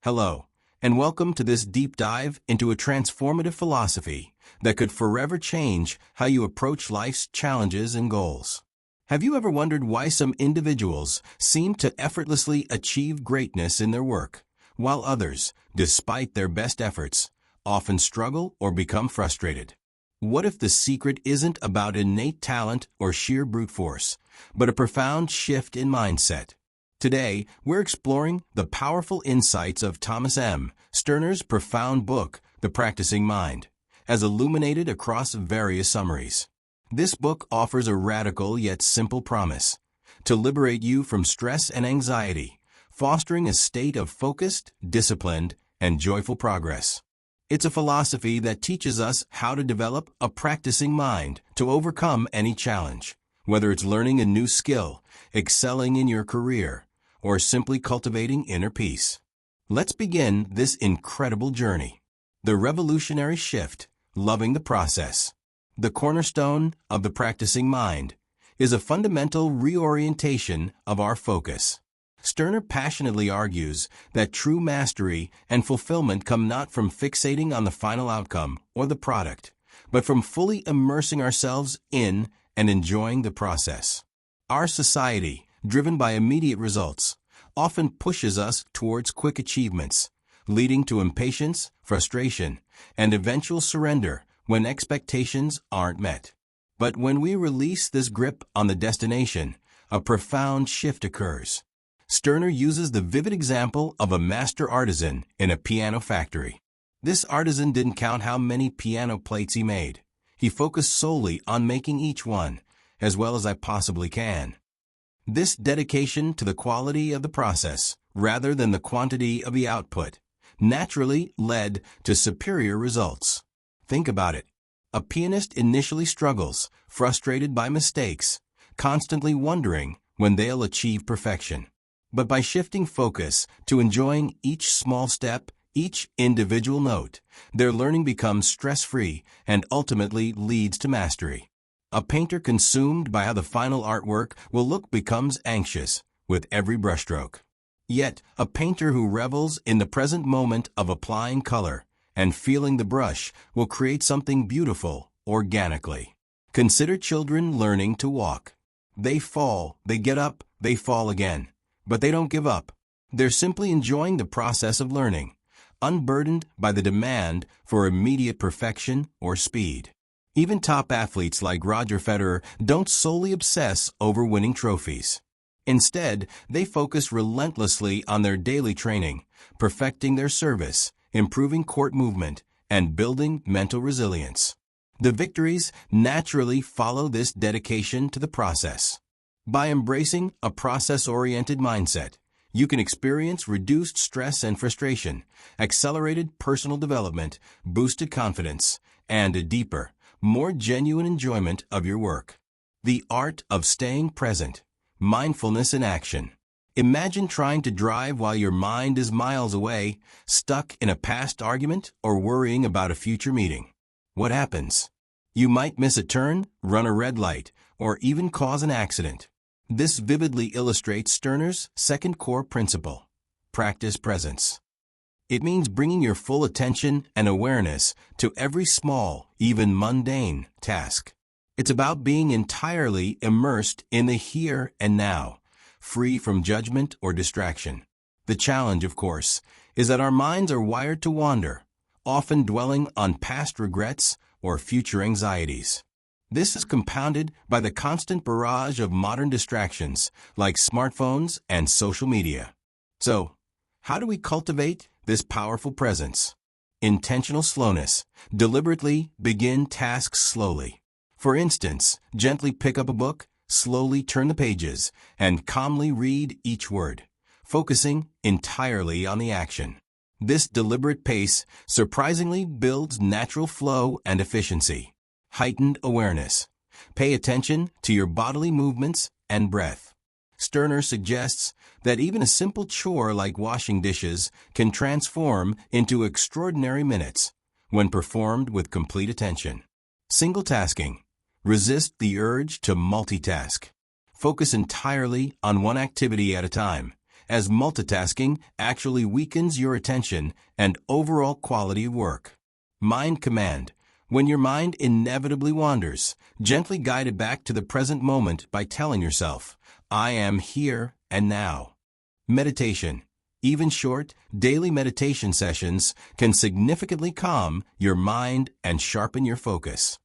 Hello, and welcome to this deep dive into a transformative philosophy that could forever change how you approach life's challenges and goals. Have you ever wondered why some individuals seem to effortlessly achieve greatness in their work, while others, despite their best efforts, often struggle or become frustrated? What if the secret isn't about innate talent or sheer brute force, but a profound shift in mindset? Today, we're exploring the powerful insights of Thomas M. Sterner's profound book, The Practicing Mind, as illuminated across various summaries. This book offers a radical yet simple promise to liberate you from stress and anxiety, fostering a state of focused, disciplined, and joyful progress. It's a philosophy that teaches us how to develop a practicing mind to overcome any challenge, whether it's learning a new skill, excelling in your career, or simply cultivating inner peace. Let's begin this incredible journey. The revolutionary shift, loving the process. The cornerstone of the practicing mind is a fundamental reorientation of our focus. Sterner passionately argues that true mastery and fulfillment come not from fixating on the final outcome or the product, but from fully immersing ourselves in and enjoying the process. Our society, driven by immediate results, often pushes us towards quick achievements, leading to impatience, frustration, and eventual surrender when expectations aren't met. But when we release this grip on the destination, a profound shift occurs. Sterner uses the vivid example of a master artisan in a piano factory. This artisan didn't count how many piano plates he made. He focused solely on making each one, as well as I possibly can. This dedication to the quality of the process, rather than the quantity of the output, naturally led to superior results. Think about it. A pianist initially struggles, frustrated by mistakes, constantly wondering when they'll achieve perfection. But by shifting focus to enjoying each small step, each individual note, their learning becomes stress-free and ultimately leads to mastery. A painter consumed by how the final artwork will look becomes anxious with every brushstroke. Yet, a painter who revels in the present moment of applying color and feeling the brush will create something beautiful organically. Consider children learning to walk. They fall, they get up, they fall again. But they don't give up. They're simply enjoying the process of learning, unburdened by the demand for immediate perfection or speed. Even top athletes like Roger Federer don't solely obsess over winning trophies. Instead, they focus relentlessly on their daily training, perfecting their service, improving court movement, and building mental resilience. The victories naturally follow this dedication to the process. By embracing a process-oriented mindset, you can experience reduced stress and frustration, accelerated personal development, boosted confidence, and a deeper, more genuine enjoyment of your work. The art of staying present. Mindfulness in action. Imagine trying to drive while your mind is miles away, stuck in a past argument or worrying about a future meeting. What happens? You might miss a turn, run a red light, or even cause an accident. This vividly illustrates Sterner's second core principle: practice presence. It means bringing your full attention and awareness to every small, even mundane, task. It's about being entirely immersed in the here and now, free from judgment or distraction. The challenge, of course, is that our minds are wired to wander, often dwelling on past regrets or future anxieties. This is compounded by the constant barrage of modern distractions like smartphones and social media. So, how do we cultivate this powerful presence? Intentional slowness. Deliberately begin tasks slowly. For instance, gently pick up a book, slowly turn the pages, and calmly read each word, focusing entirely on the action. This deliberate pace surprisingly builds natural flow and efficiency. Heightened awareness. Pay attention to your bodily movements and breath. Sterner suggests that even a simple chore like washing dishes can transform into extraordinary minutes when performed with complete attention. Single tasking. Resist the urge to multitask. Focus entirely on one activity at a time, as multitasking actually weakens your attention and overall quality of work. Mind command. When your mind inevitably wanders, gently guide it back to the present moment by telling yourself, I am here and now. Meditation. Even short, daily meditation sessions can significantly calm your mind and sharpen your focus.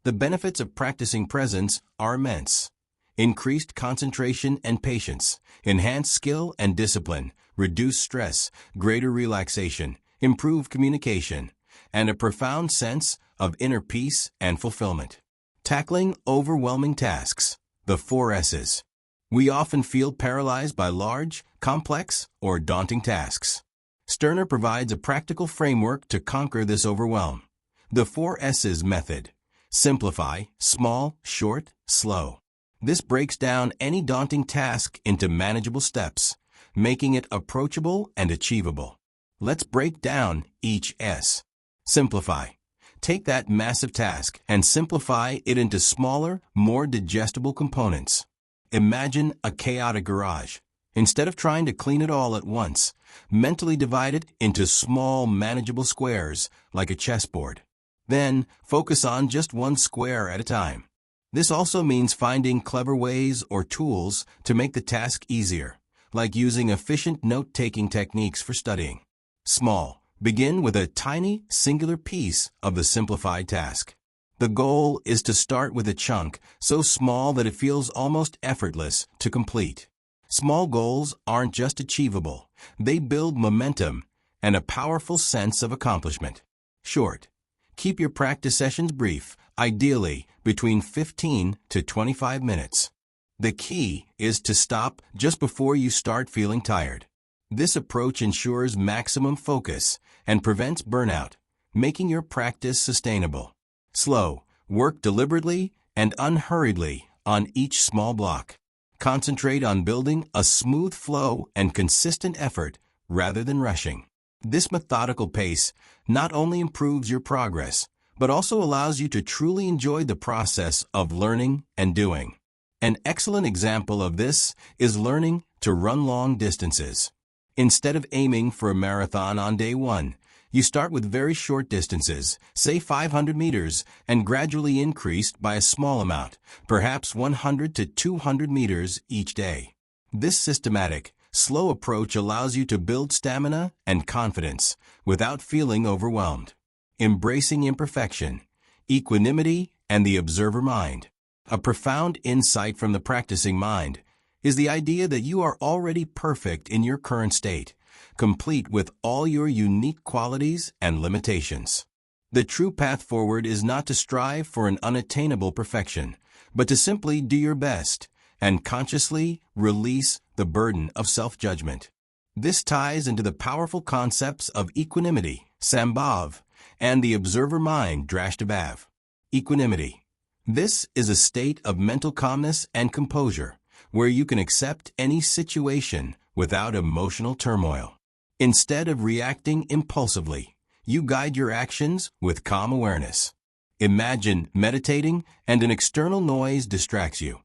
The benefits of practicing presence are immense. Increased concentration and patience, enhanced skill and discipline, reduced stress, greater relaxation, improved communication, and a profound sense of inner peace and fulfillment. Tackling overwhelming tasks. The 4 S's. We often feel paralyzed by large, complex, or daunting tasks. Sterner provides a practical framework to conquer this overwhelm. The 4 S's method. Simplify, small, short, slow. This breaks down any daunting task into manageable steps, making it approachable and achievable. Let's break down each S. Simplify. Take that massive task and simplify it into smaller, more digestible components. Imagine a chaotic garage. Instead of trying to clean it all at once, mentally divide it into small, manageable squares like a chessboard. Then, focus on just one square at a time. This also means finding clever ways or tools to make the task easier, like using efficient note-taking techniques for studying. Small. Begin with a tiny, singular piece of the simplified task. The goal is to start with a chunk so small that it feels almost effortless to complete. Small goals aren't just achievable, they build momentum and a powerful sense of accomplishment. Short. Keep your practice sessions brief, ideally between 15 to 25 minutes. The key is to stop just before you start feeling tired. This approach ensures maximum focus and prevents burnout, making your practice sustainable. Slow. Work deliberately and unhurriedly on each small block. Concentrate on building a smooth flow and consistent effort rather than rushing. This methodical pace not only improves your progress, but also allows you to truly enjoy the process of learning and doing. An excellent example of this is learning to run long distances. Instead of aiming for a marathon on day 1, you start with very short distances, say 500 meters, and gradually increase by a small amount, perhaps 100 to 200 meters each day. This systematic, slow approach allows you to build stamina and confidence without feeling overwhelmed. Embracing imperfection, equanimity, and the observer mind. A profound insight from the practicing mind is the idea that you are already perfect in your current state, complete with all your unique qualities and limitations. The true path forward is not to strive for an unattainable perfection, but to simply do your best and consciously release the burden of self-judgment. This ties into the powerful concepts of equanimity, sambhav, and the observer mind, drashtabhav. Equanimity. This is a state of mental calmness and composure, where you can accept any situation without emotional turmoil. Instead of reacting impulsively, you guide your actions with calm awareness. Imagine meditating and an external noise distracts you.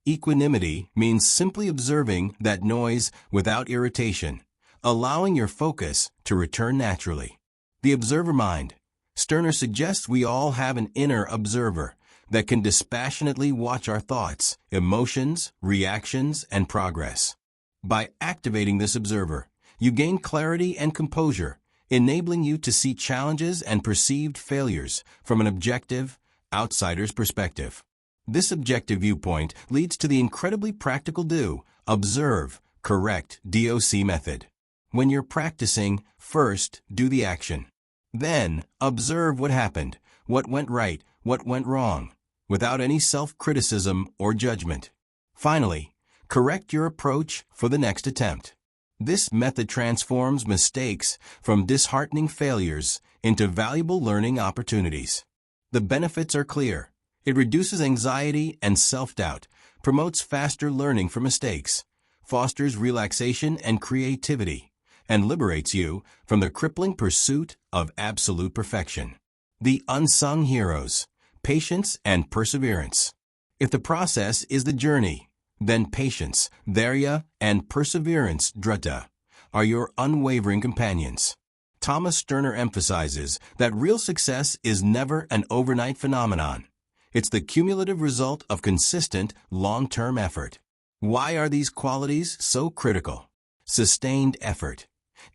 Equanimity means simply observing that noise without irritation, allowing your focus to return naturally. The observer mind. Sterner suggests we all have an inner observer that can dispassionately watch our thoughts, emotions, reactions, and progress. By activating this observer, you gain clarity and composure, enabling you to see challenges and perceived failures from an objective, outsider's perspective. This objective viewpoint leads to the incredibly practical do, observe, correct DOC method. When you're practicing, first do the action. Then observe what happened, what went right, what went wrong, without any self-criticism or judgment. Finally, correct your approach for the next attempt. This method transforms mistakes from disheartening failures into valuable learning opportunities. The benefits are clear. It reduces anxiety and self-doubt, promotes faster learning from mistakes, fosters relaxation and creativity, and liberates you from the crippling pursuit of absolute perfection. The unsung heroes, patience and perseverance. If the process is the journey, Then patience, virya, and perseverance, drutta, are your unwavering companions. Thomas Sterner emphasizes that real success is never an overnight phenomenon. It's the cumulative result of consistent, long-term effort. Why are these qualities so critical? Sustained effort.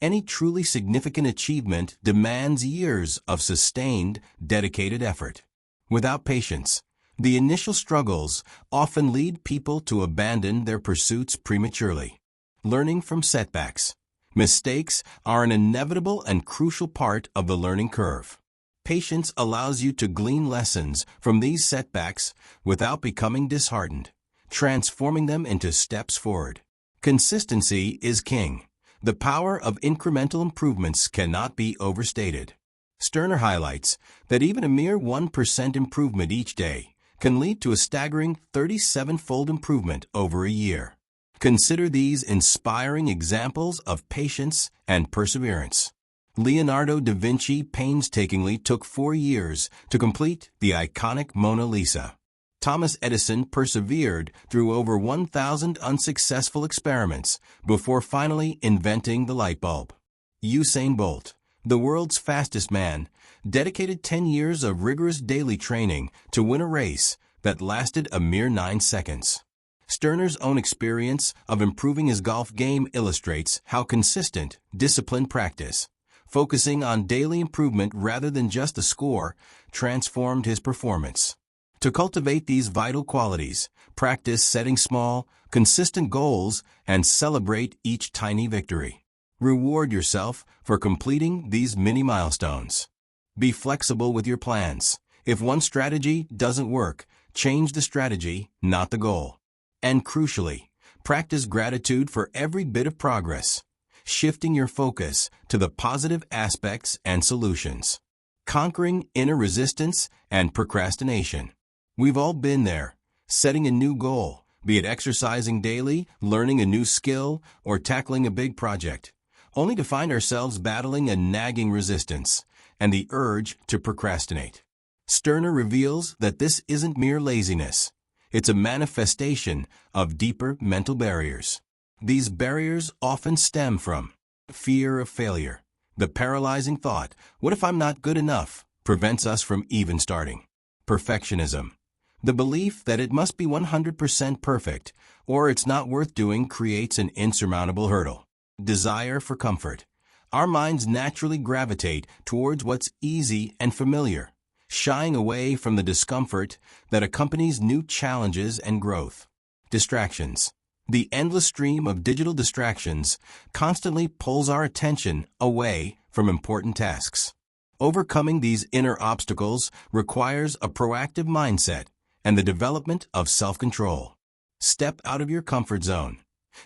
Any truly significant achievement demands years of sustained, dedicated effort. Without patience, the initial struggles often lead people to abandon their pursuits prematurely. Learning from setbacks. Mistakes are an inevitable and crucial part of the learning curve. Patience allows you to glean lessons from these setbacks without becoming disheartened, transforming them into steps forward. Consistency is king. The power of incremental improvements cannot be overstated. Sterner highlights that even a mere 1% improvement each day can lead to a staggering 37-fold improvement over a year. Consider these inspiring examples of patience and perseverance. Leonardo da Vinci painstakingly took 4 years to complete the iconic Mona Lisa. Thomas Edison persevered through over 1,000 unsuccessful experiments before finally inventing the light bulb. Usain Bolt, the world's fastest man, dedicated 10 years of rigorous daily training to win a race that lasted a mere 9 seconds. Sterner's own experience of improving his golf game illustrates how consistent, disciplined practice, focusing on daily improvement rather than just a score, transformed his performance. To cultivate these vital qualities, practice setting small, consistent goals and celebrate each tiny victory. Reward yourself for completing these mini milestones. Be flexible with your plans. If one strategy doesn't work, change the strategy, not the goal. And crucially, practice gratitude for every bit of progress, shifting your focus to the positive aspects and solutions. Conquering inner resistance and procrastination. We've all been there, setting a new goal, be it exercising daily, learning a new skill, or tackling a big project, only to find ourselves battling a nagging resistance and the urge to procrastinate. Sterner reveals that this isn't mere laziness. It's a manifestation of deeper mental barriers. These barriers often stem from fear of failure. The paralyzing thought, "What if I'm not good enough?" prevents us from even starting. Perfectionism. The belief that it must be 100% perfect or it's not worth doing creates an insurmountable hurdle. Desire for comfort. Our minds naturally gravitate towards what's easy and familiar, shying away from the discomfort that accompanies new challenges and growth. Distractions. The endless stream of digital distractions constantly pulls our attention away from important tasks. Overcoming these inner obstacles requires a proactive mindset and the development of self-control. Step out of your comfort zone.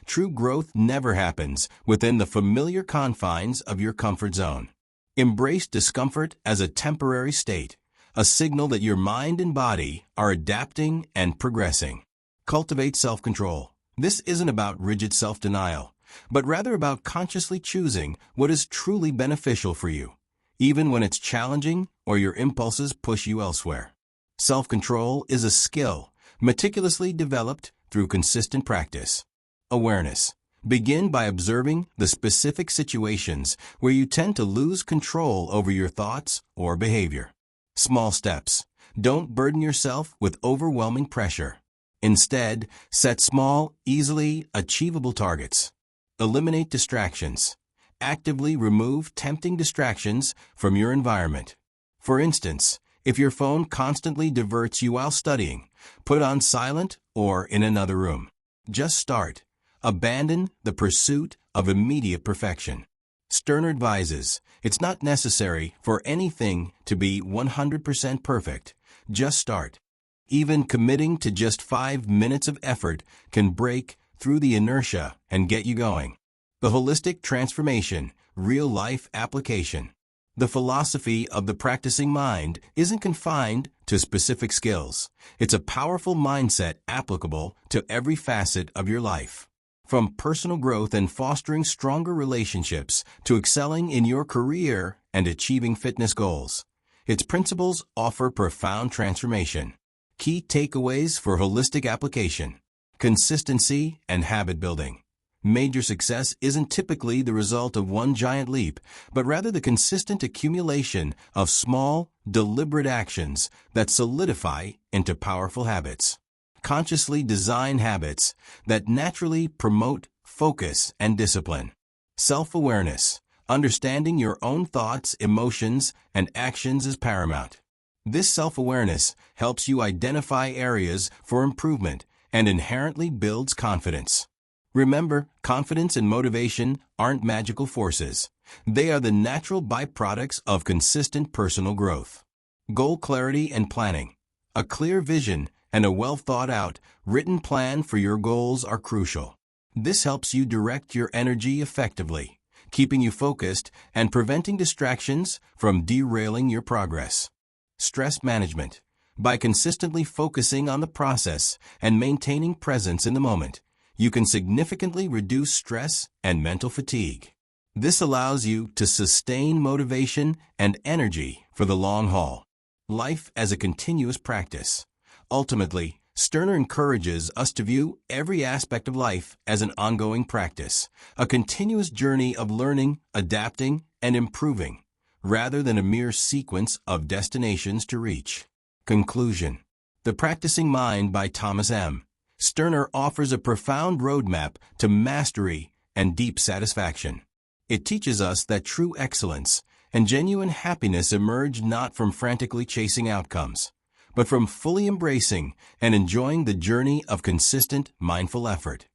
True growth never happens within the familiar confines of your comfort zone. Embrace discomfort as a temporary state, a signal that your mind and body are adapting and progressing. Cultivate self-control. This isn't about rigid self-denial, but rather about consciously choosing what is truly beneficial for you, even when it's challenging or your impulses push you elsewhere. Self-control is a skill meticulously developed through consistent practice. Awareness. Begin by observing the specific situations where you tend to lose control over your thoughts or behavior. Small steps. Don't burden yourself with overwhelming pressure. Instead, set small, easily achievable targets. Eliminate distractions. Actively remove tempting distractions from your environment. For instance, if your phone constantly diverts you while studying, put it on silent or in another room. Just start. Abandon the pursuit of immediate perfection. Sterner advises, it's not necessary for anything to be 100% perfect. Just start. Even committing to just 5 minutes of effort can break through the inertia and get you going. The holistic transformation, real-life application. The philosophy of the practicing mind isn't confined to specific skills. It's a powerful mindset applicable to every facet of your life. From personal growth and fostering stronger relationships to excelling in your career and achieving fitness goals, its principles offer profound transformation. Key takeaways for holistic application. Consistency and habit building. Major success isn't typically the result of one giant leap, but rather the consistent accumulation of small, deliberate actions that solidify into powerful habits. Consciously design habits that naturally promote focus and discipline. Self-awareness. Understanding your own thoughts, emotions, and actions is paramount. This self-awareness helps you identify areas for improvement and inherently builds confidence. Remember, confidence and motivation aren't magical forces. They are the natural byproducts of consistent personal growth. Goal clarity and planning. A clear vision and a well-thought-out, written plan for your goals are crucial. This helps you direct your energy effectively, keeping you focused and preventing distractions from derailing your progress. Stress management. By consistently focusing on the process and maintaining presence in the moment, you can significantly reduce stress and mental fatigue. This allows you to sustain motivation and energy for the long haul. Life as a continuous practice. Ultimately, Stirner encourages us to view every aspect of life as an ongoing practice, a continuous journey of learning, adapting, and improving, rather than a mere sequence of destinations to reach. Conclusion. The Practicing Mind by Thomas M. Stirner offers a profound roadmap to mastery and deep satisfaction. It teaches us that true excellence and genuine happiness emerge not from frantically chasing outcomes, but from fully embracing and enjoying the journey of consistent, mindful effort.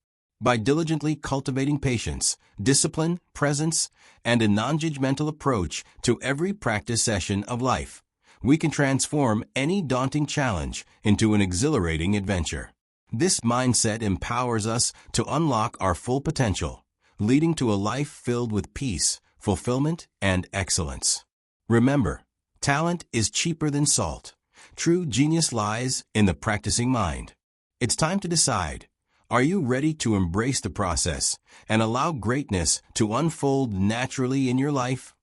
By diligently cultivating patience, discipline, presence, and a non-judgmental approach to every practice session of life, we can transform any daunting challenge into an exhilarating adventure. This mindset empowers us to unlock our full potential, leading to a life filled with peace, fulfillment, and excellence. Remember, talent is cheaper than salt. True genius lies in the practicing mind. It's time to decide. Are you ready to embrace the process and allow greatness to unfold naturally in your life?